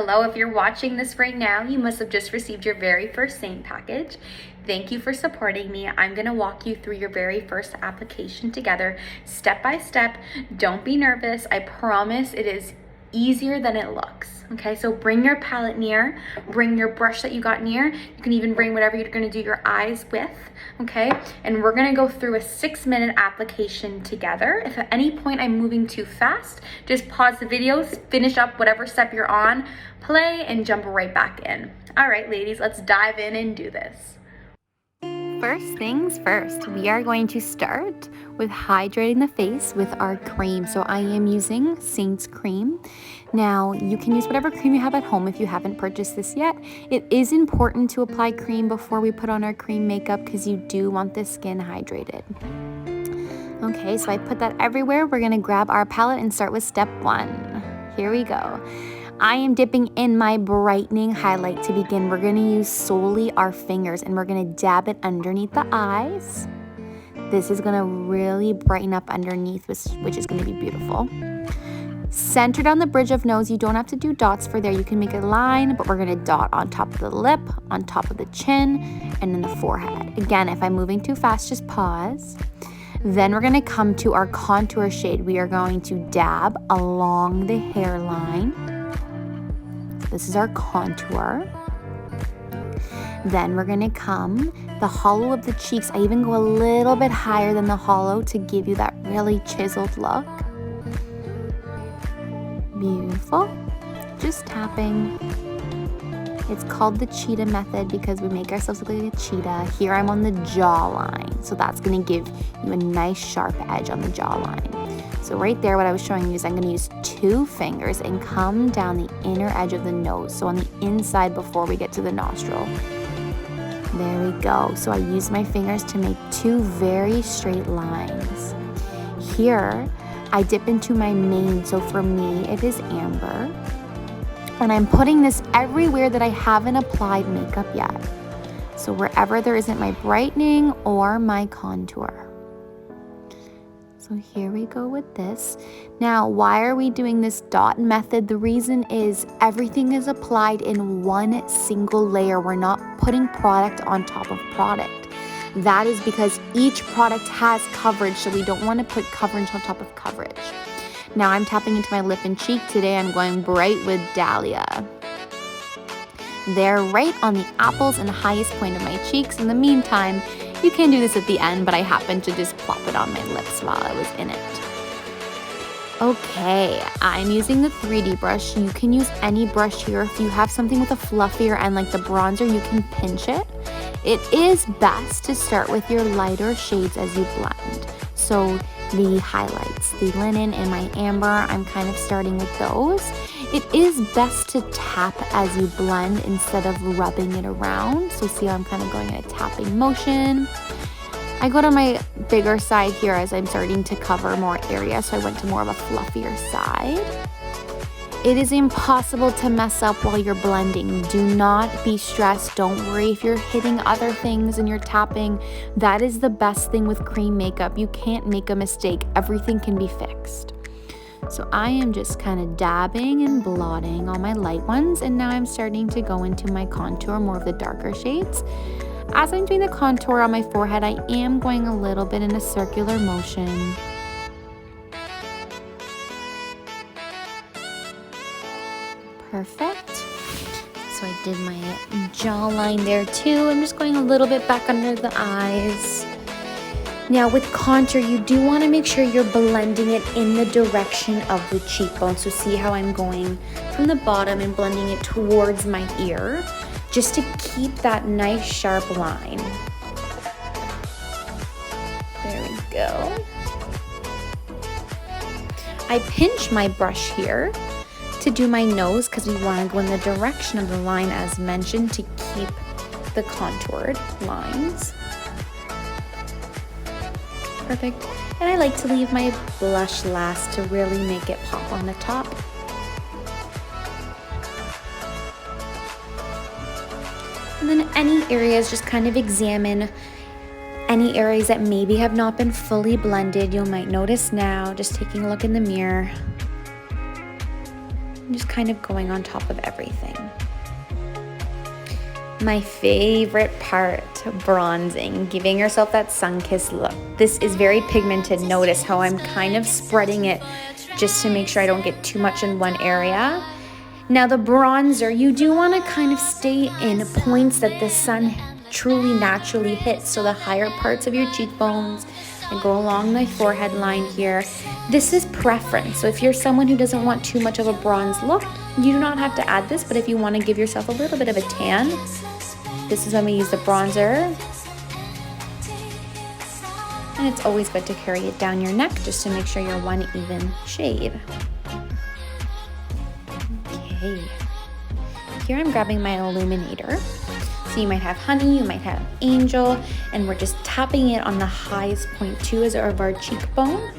Hello, if you're watching this right now, you must have just received your very first SEINT package. Thank you for supporting me. I'm gonna walk you through your very first application together, step by step. Don't be nervous. I promise it is easier than it looks. Okay, so bring your palette near, bring your brush that you got near. You can even bring whatever you're gonna do your eyes with, okay? And we're gonna go through a 6-minute application together. If at any point I'm moving too fast, just pause the video, finish up whatever step you're on, play, and jump right back in. All right, ladies, let's dive in and do this. First things first, we are going to start with hydrating the face with our cream. So I am using SEINT's cream. Now, you can use whatever cream you have at home if you haven't purchased this yet. It is important to apply cream before we put on our cream makeup because you do want the skin hydrated. Okay, so I put that everywhere. We're gonna grab our palette and start with step 1. Here we go. I am dipping in my brightening highlight to begin. We're gonna use solely our fingers and we're gonna dab it underneath the eyes. This is gonna really brighten up underneath, which is gonna be beautiful. Centered on the bridge of nose, you don't have to do dots for there. You can make a line, but we're gonna dot on top of the lip, on top of the chin, and in the forehead. Again, if I'm moving too fast, just pause. Then we're gonna come to our contour shade. We are going to dab along the hairline. This is our contour. Then we're gonna come the hollow of the cheeks. I even go a little bit higher than the hollow to give you that really chiseled look. Beautiful. Just tapping. It's called the cheetah method because we make ourselves look like a cheetah. Here I'm on the jawline, so that's gonna give you a nice sharp edge on the jawline. So right there, what I was showing you is I'm gonna use 2 fingers and come down the inner edge of the nose. So on the inside before we get to the nostril. There we go. So I use my fingers to make 2 very straight lines. Here, I dip into my mane. So for me, it is amber. And I'm putting this everywhere that I haven't applied makeup yet. So wherever there isn't my brightening or my contour. So here we go with this. Now, why are we doing this dot method? The reason is everything is applied in one single layer. We're not putting product on top of product. That is because each product has coverage, so we don't want to put coverage on top of coverage. Now I'm tapping into my lip and cheek. Today I'm going bright with Dahlia. They're right on the apples and highest point of my cheeks. In the meantime, you can do this at the end, but I happened to just plop it on my lips while I was in it. Okay, I'm using the 3D brush. You can use any brush here. If you have something with a fluffier end like the bronzer, you can pinch it. It is best to start with your lighter shades as you blend. So the highlights, the linen and my amber, I'm kind of starting with those. It is best to tap as you blend instead of rubbing it around. So see how I'm kind of going in a tapping motion. I go to my bigger side here as I'm starting to cover more area, so I went to more of a fluffier side. It is impossible to mess up while you're blending. Do not be stressed. Don't worry if you're hitting other things and you're tapping. That is the best thing with cream makeup. You can't make a mistake. Everything can be fixed. So I am just kind of dabbing and blotting on my light ones, and now I'm starting to go into my contour, more of the darker shades. As I'm doing the contour on my forehead, I am going a little bit in a circular motion. Perfect. So I did my jawline there too. I'm just going a little bit back under the eyes. Now with contour, you do want to make sure you're blending it in the direction of the cheekbone. So see how I'm going from the bottom and blending it towards my ear, just to keep that nice sharp line. There we go. I pinch my brush here to do my nose because we want to go in the direction of the line as mentioned to keep the contoured lines. Perfect. And I like to leave my blush last to really make it pop on the top. And then any areas, just kind of examine any areas that maybe have not been fully blended. You might notice now, just taking a look in the mirror. just kind of going on top of everything. My favorite part, bronzing, giving yourself that sun-kissed look. This is very pigmented. Notice how I'm kind of spreading it just to make sure I don't get too much in one area. Now the bronzer, you do want to kind of stay in points that the sun truly naturally hits. So the higher parts of your cheekbones and go along my forehead line here. This is preference. So if you're someone who doesn't want too much of a bronze look, you do not have to add this, but if you want to give yourself a little bit of a tan, this is when we use the bronzer. And it's always good to carry it down your neck just to make sure you're one even shade. Okay. Here I'm grabbing my illuminator. So you might have honey, you might have angel, and we're just tapping it on the highest point too as of our cheekbone.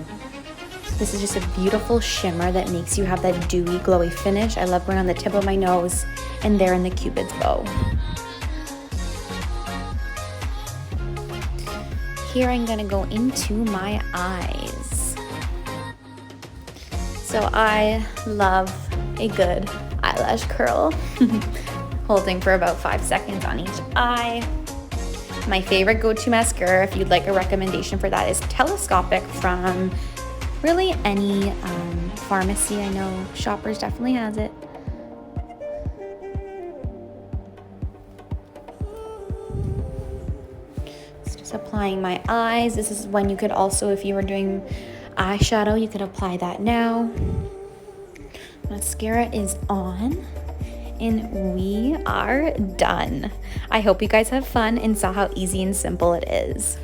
So this is just a beautiful shimmer that makes you have that dewy, glowy finish. I love going on the tip of my nose and there in the Cupid's bow. Here I'm gonna go into my eyes. So I love a good eyelash curl. Holding for about 5 seconds on each eye. My favorite go-to mascara, if you'd like a recommendation for that, is Telescopic from really any pharmacy. I know Shoppers definitely has it. Applying my eyes. This is when you could also, if you were doing eyeshadow, you could apply that now. Mascara is on and we are done. I hope you guys have fun and saw how easy and simple it is.